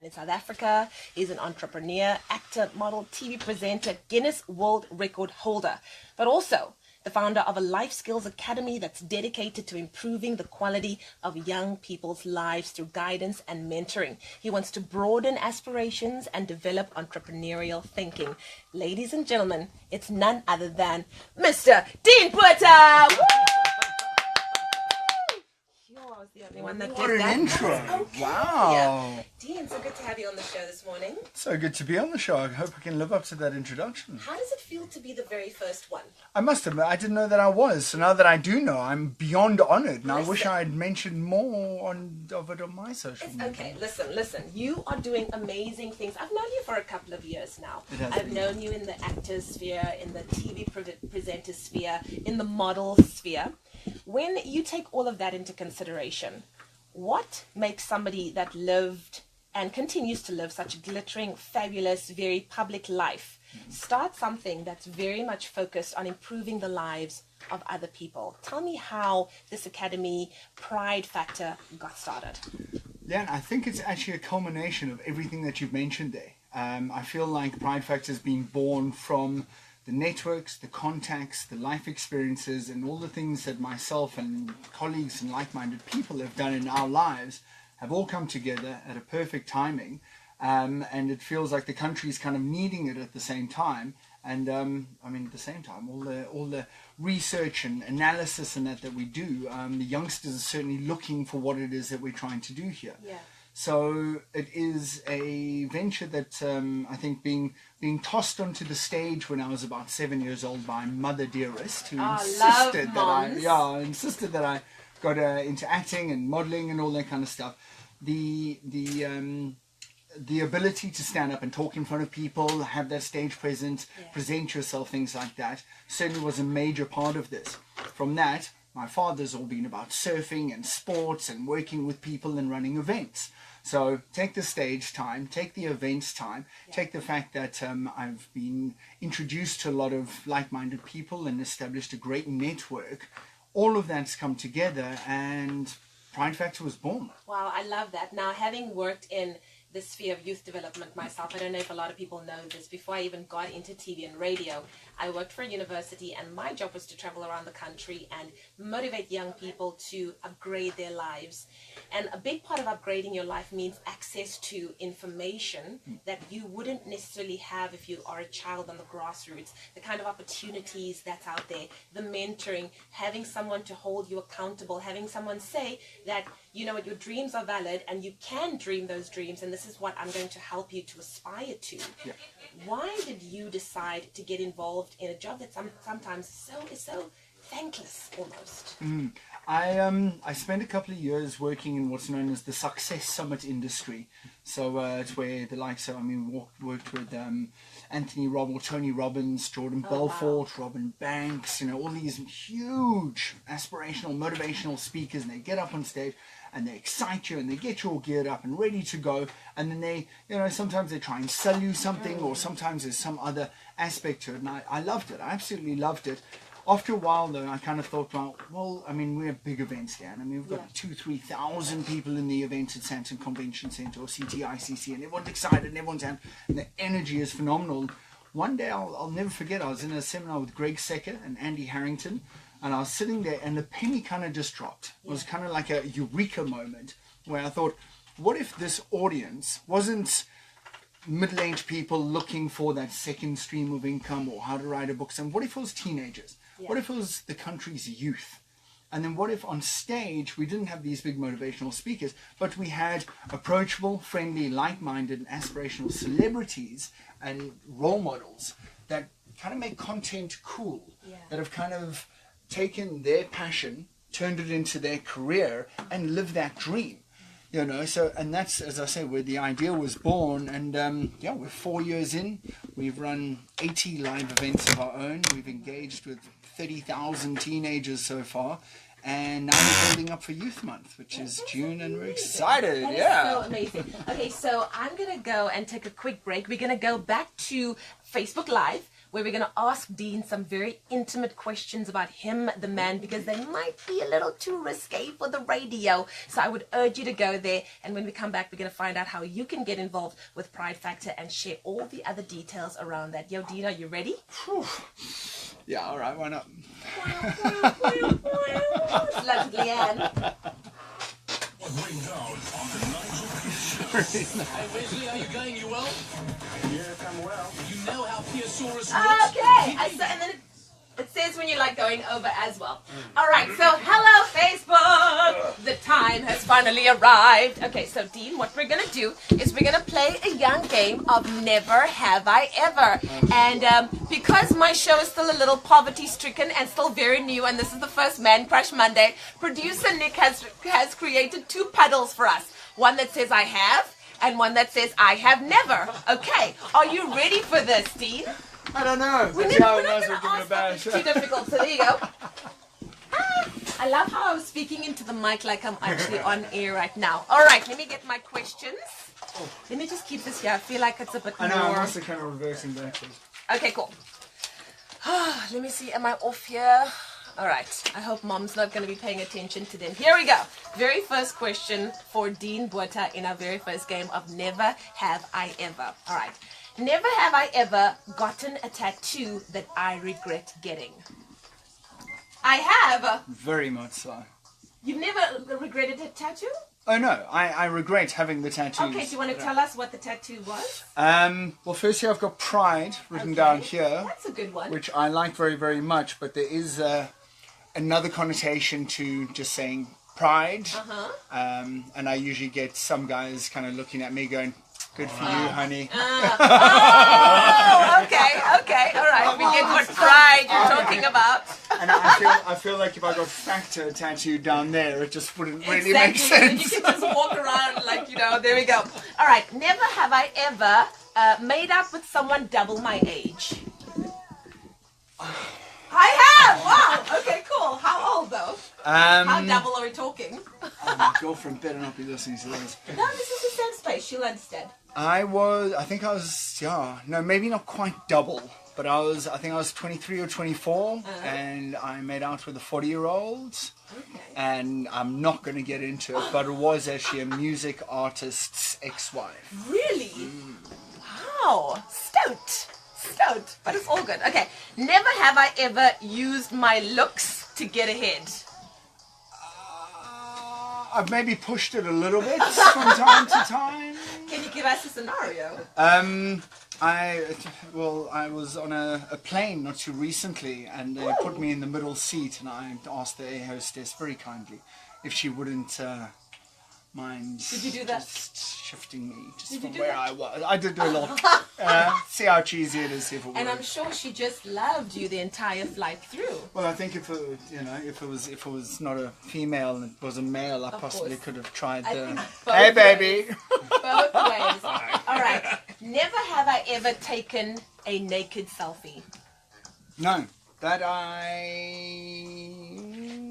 In South Africa, he's an entrepreneur, actor, model, TV presenter, Guinness World Record holder, but also the founder of a life skills academy that's dedicated to improving the quality of young people's lives through guidance and mentoring. He wants to broaden aspirations and develop entrepreneurial thinking. Ladies and gentlemen, it's none other than Mr. Dene Botha. I was the only one that What did an that. intro. Okay. Wow. Dene, so good to have you on the show this morning. So good to be on the show. I hope I can live up to that introduction. How does it feel to be the very first one? I must admit, I didn't know that I was. So now that I do know, I'm beyond honoured. And I wish Listen. I had mentioned more of it on my social It's media. okay. Listen. You are doing amazing things. I've known you for a couple of years now. It has I've been. known you in the actor sphere, in the TV presenter sphere, in the model sphere. When you take all of that into consideration, what makes somebody that lived and continues to live such a glittering, fabulous, very public life start something that's very much focused on improving the lives of other people? Tell me how this academy Pride Factor got started. Yeah, I think it's actually a culmination of everything that you've mentioned there. I feel like Pride Factor has been born from the networks, the contacts, the life experiences, and all the things that myself and colleagues and like-minded people have done in our lives have all come together at a perfect timing. And it feels like the country is kind of needing it at the same time. And at the same time, all the research and analysis and that we do, the youngsters are certainly looking for what it is that we're trying to do here. Yeah. So it is a venture that I think being tossed onto the stage when I was about 7 years old by Mother Dearest, who insisted that I got into acting and modeling and all that kind of stuff. The ability to stand up and talk in front of people, have that stage presence, present yourself, things like that, certainly was a major part of this. From that, my father's all been about surfing and sports and working with people and running events. So take the stage time, take the events time, take the fact that I've been introduced to a lot of like-minded people and established a great network. All of that's come together and Pride Factor was born. Wow, I love that. Now, having worked in the sphere of youth development myself, I don't know if a lot of people know this, before I even got into TV and radio, I worked for a university and my job was to travel around the country and motivate young people to upgrade their lives. And a big part of upgrading your life means access to information that you wouldn't necessarily have if you are a child on the grassroots, the kind of opportunities that's out there, the mentoring, having someone to hold you accountable, having someone say that, you know what, your dreams are valid and you can dream those dreams and this is what I'm going to help you to aspire to. Yeah. Why did you decide to get involved in a job that sometimes is so thankless almost? I spent a couple of years working in what's known as the Success Summit industry. So it's where the likes of, worked with Tony Robbins, Jordan Belfort, Robin Banks, all these huge aspirational, motivational speakers, and they get up on stage and they excite you and they get you all geared up and ready to go. And then they, sometimes they try and sell you something or sometimes there's some other aspect to it. And I loved it. I absolutely loved it. After a while, though, I kind of thought, we're big events here. We've got 2,000-3,000 people in the event at Santon Convention Centre or CTICC, and everyone's excited and everyone's and the energy is phenomenal. One day, I'll never forget, I was in a seminar with Greg Secker and Andy Harrington, and I was sitting there, and the penny kind of just dropped. It was kind of like a eureka moment where I thought, what if this audience wasn't middle-aged people looking for that second stream of income or how to write a book? And what if it was teenagers? What if it was the country's youth? And then what if on stage we didn't have these big motivational speakers, but we had approachable, friendly, like-minded, and aspirational celebrities and role models that kind of make content cool, that have kind of taken their passion, turned it into their career, and live that dream. So, and that's, as I say, where the idea was born. And we're 4 years in. We've run 80 live events of our own. We've engaged with 30,000 teenagers so far. And now we're building up for Youth Month, which is June, and we're excited. That is so amazing. Okay, so I'm going to go and take a quick break. We're going to go back to Facebook Live, where we're going to ask Dean some very intimate questions about him, the man, because they might be a little too risque for the radio. So I would urge you to go there, and when we come back, we're going to find out how you can get involved with Pride Factor and share all the other details around that. Yo, Dean, are you ready? Yeah, all right, why not? Love Leanne. Hey, Wesley, how you going? You well? Yes, I'm well. You know how Theosaurus Okay, and then it says when you're like going over as well. All right, so hello Facebook. The time has finally arrived. Okay, so Dean, what we're gonna do is we're gonna play a young game of Never Have I Ever. And because my show is still a little poverty-stricken and still very new, and this is the first Man Crush Monday, producer Nick has created 2 puddles for us. One that says I have, and one that says I have never. Okay, are you ready for this, Dean? I don't know. We're That's not how I going know to we're giving it a ask bash. something too difficult, so there you go. I love how I was speaking into the mic like I'm actually on air right now. All right, let me get my questions. Let me just keep this here. I feel like it's a bit I know, I'm more. also kind of reversing backwards. Okay, cool. Let me see. Am I off here? All right. I hope Mom's not going to be paying attention to them. Here we go. Very first question for Dean Botha in our very first game of Never Have I Ever. All right. Never have I ever gotten a tattoo that I regret getting. I have. Very much so. You've never regretted a tattoo? Oh no, I regret having the tattoos. Okay, do you want to tell us what the tattoo was? Well, firstly, I've got Pride written down here, That's a good one. which I like very, very much, but there is another connotation to just saying Pride. And I usually get some guys kind of looking at me going, good for you, honey. Oh, okay, all right. We get what pride you're talking about. And I feel like if I got Factor tattooed down there, it just wouldn't really make Exactly. sense. You can just walk around like, there we go. All right. Never have I ever made up with someone double my age. I have. Wow. Okay, cool. How old though? How double are we talking? My girlfriend better not be listening to this. No, this is the same space. She'll understand. I think I was, maybe not quite double, but I think I was 23 or 24, and I made out with a 40-year-old, and I'm not going to get into it, but it was actually a music artist's ex-wife. Really? Wow. Stoked. But it's all good. Okay. Never have I ever used my looks to get ahead. I've maybe pushed it a little bit from time to time. Can you give us a scenario? I was on a plane not too recently, and they put me in the middle seat, and I asked the air hostess very kindly if she wouldn't mind. Did you do that? Just shifting me Did from you do where that? I was. I did do a lot. See how cheesy it is. See if it And I'm works. sure she just loved you the entire flight through. Well, I think if it was not a female and it was a male, I possibly course. could have tried I the. think both Hey, ways. baby. Both ways. All right. Never have I ever taken a naked selfie. No, that I.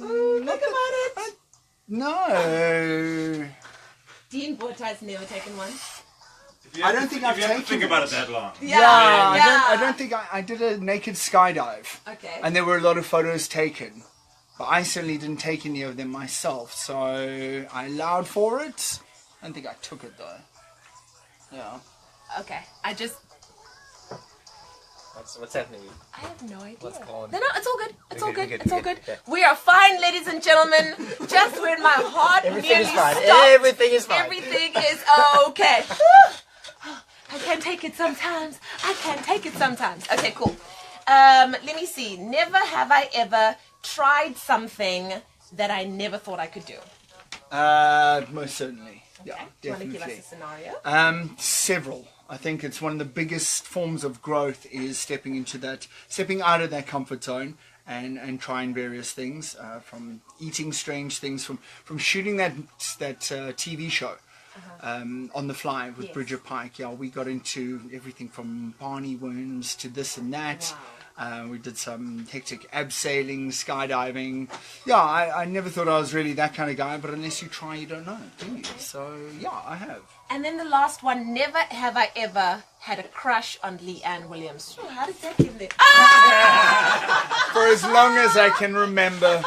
Ooh, think about it. No. Dean Botha has never taken one. I don't think I've you have to taken think it. about it that long. Yeah. I don't think I did a naked skydive. Okay. And there were a lot of photos taken. But I certainly didn't take any of them myself. So I allowed for it. I don't think I took it though. Yeah. Okay. What's happening? I have no idea. What's going on? No, it's all good. It's all good. We're good, It's all we're good. good. We are fine, ladies and gentlemen. Just when my heart Everything nearly is fine. stopped. Everything is fine. Everything is okay. I can't take it sometimes. Okay, cool. Let me see. Never have I ever tried something that I never thought I could do. Most certainly. Yeah, Okay. Do you want to definitely. give us a scenario? Several. I think it's one of the biggest forms of growth is stepping out of that comfort zone and trying various things, from eating strange things, from shooting that TV show on the fly with Yes. Bridget Pike. Yeah, we got into everything from Barney worms to this and that. We did some hectic abseiling, skydiving. Yeah, I never thought I was really that kind of guy, but unless you try, you don't know, do you? So, yeah, I have. And then the last one, never have I ever had a crush on Leanne Williams. Oh, how did that get there? Ah! For as long as I can remember.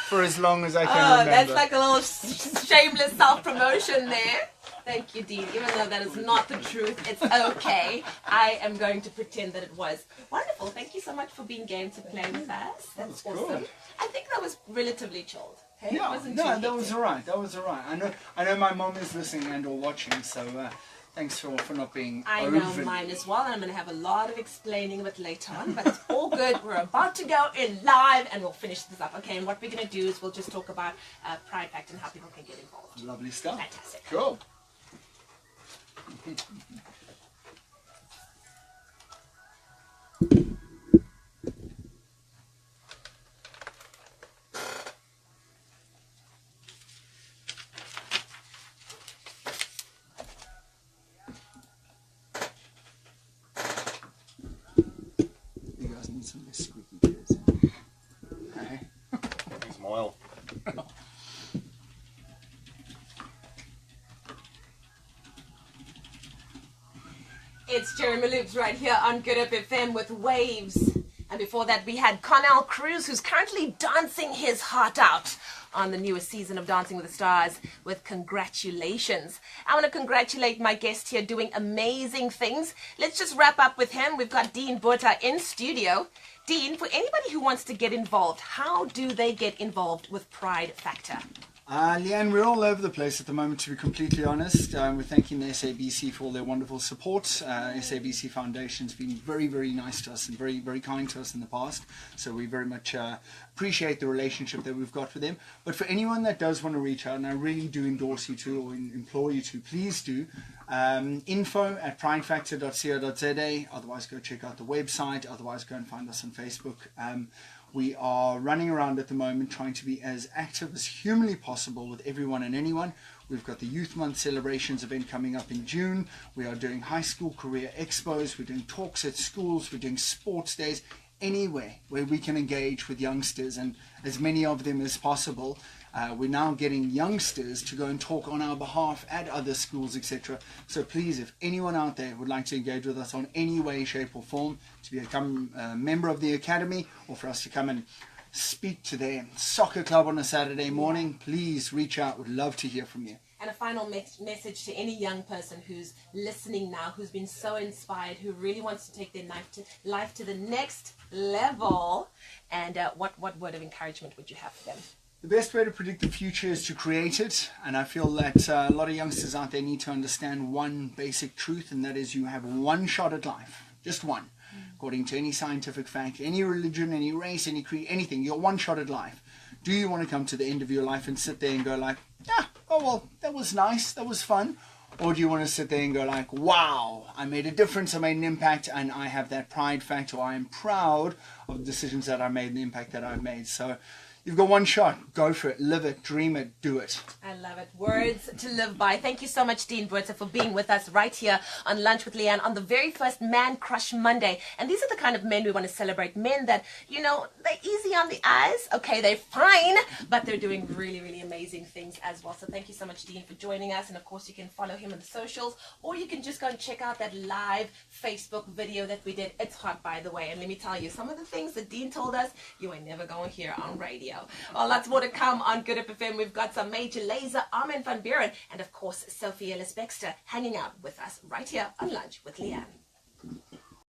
For as long as I can remember. That's like a little shameless self-promotion there. Thank you, Dene. Even though that is not the truth, it's okay. I am going to pretend that it was. Wonderful. Thank you so much for being game to play with us. That's awesome. Cool. I think that was relatively chilled. Hey? Yeah, It wasn't no, too that hectic. was alright. That was alright. I know my mom is listening and or watching, so thanks for not being I over. know mine as well, and I'm going to have a lot of explaining of it later on, but it's all good. We're about to go in live, and we'll finish this up. Okay, and what we're going to do is we'll just talk about Pride Pact and how people can get involved. Lovely stuff. Fantastic. Cool. You guys need some less squeaky chairs. Okay. Need some oil. It's Jeremy Loops right here on Good Up FM with Waves. And before that, we had Connell Cruz, who's currently dancing his heart out on the newest season of Dancing with the Stars with Congratulations. I want to congratulate my guest here doing amazing things. Let's just wrap up with him. We've got Dene Botha in studio. Dene, for anybody who wants to get involved, how do they get involved with Pride Factor? Leanne, we're all over the place at the moment, to be completely honest. We're thanking the SABC for all their wonderful support. SABC Foundation's been very, very nice to us and very, very kind to us in the past. So we very much appreciate the relationship that we've got with them. But for anyone that does want to reach out, and I really do endorse you to, or implore you to, please do. info@pridefactor.co.za. Otherwise, go check out the website. Otherwise, go and find us on Facebook. We are running around at the moment trying to be as active as humanly possible with everyone and anyone. We've got the Youth Month celebrations event coming up in June. We are doing high school career expos. We're doing talks at schools. We're doing sports days. Anywhere where we can engage with youngsters, and as many of them as possible. We're now getting youngsters to go and talk on our behalf at other schools, etc. So please, if anyone out there would like to engage with us on any way, shape or form, to become a member of the academy, or for us to come and speak to their soccer club on a Saturday morning, please reach out. We'd love to hear from you. And a final message to any young person who's listening now, who's been so inspired, who really wants to take their life to the next level. And what word of encouragement would you have for them? The best way to predict the future is to create it, and I feel that a lot of youngsters out there need to understand one basic truth, and that is you have one shot at life, just one. According to any scientific fact, any religion, any race, any creed, anything, you're one shot at life. Do you want to come to the end of your life and sit there and go like, yeah, oh well, that was nice, that was fun? Or do you want to sit there and go like, wow, I made a difference, I made an impact, and I have that pride factor, I am proud of the decisions that I made and the impact that I've made. So you've got one shot. Go for it. Live it. Dream it. Do it. I love it. Words to live by. Thank you so much, Dene Botha, for being with us right here on Lunch with Leanne on the very first Man Crush Monday. And these are the kind of men we want to celebrate. Men that, you know, they're easy on the eyes. Okay, they're fine, but they're doing really, really amazing things as well. So thank you so much, Dene, for joining us. And of course, you can follow him on the socials, or you can just go and check out that live Facebook video that we did. It's hot, by the way. And let me tell you, some of the things that Dene told us, you ain't never going to hear on radio. Well, lots more to come on Good Up FM. We've got some Major Lazer, Armin van Buren, and of course, Sophie Ellis Bextor hanging out with us right here on Lunch with Leanne.